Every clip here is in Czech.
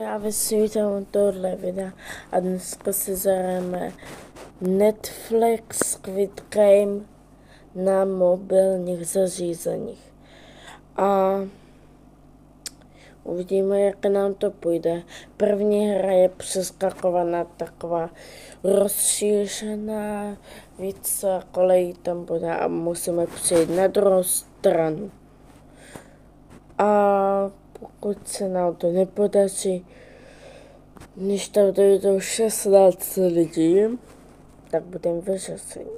Já vás vítám u tohle videa a dneska si zahrajeme Netflix Squid Game na mobilních zařízeních. A uvidíme, jak nám to půjde. První hra je přeskakovaná, taková rozšířená, více kolejí tam bude a musíme přijít na druhou stranu. A pokud se nám to nepodaří, když tam dojdou 16 lidí, tak budeme vyřazeni.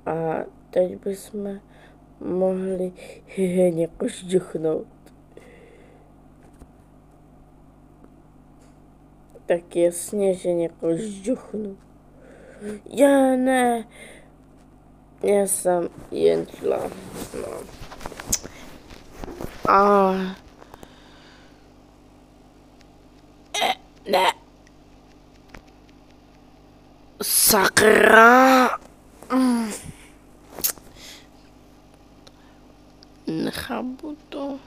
A teď bychom mohli někoho žduchnout. Tak jasně, že někoho žduchnu. Já ne. Já jsem jen tla. No. A ne. Sakra. Nechápu to.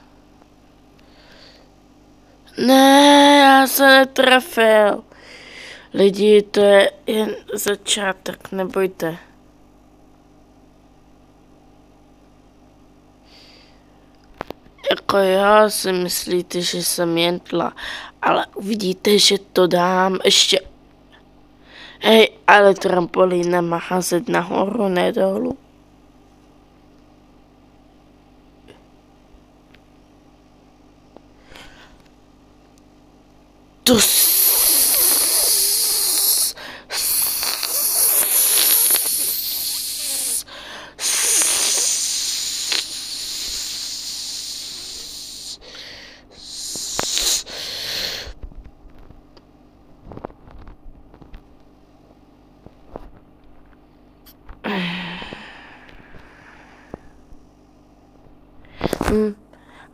Ne, já se netrefil. Lidi, to je jen začátek, nebojte. Jako já si myslíte, že jsem jen tla, ale uvidíte, že to dám ještě. Hej, ale trampolín nemá házet nahoru, ne dolů. To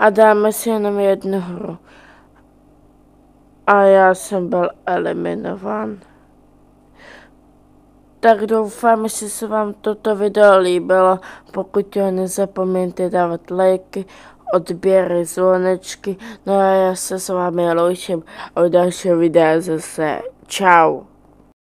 A dáme si jenom jednu hru. A já jsem byl eliminován. Tak doufám, že se vám toto video líbilo. Pokud jo, nezapomeňte dávat lajky, odběry, zvonečky. No a já se s vámi loučím. Od dalšího videa zase. Čau.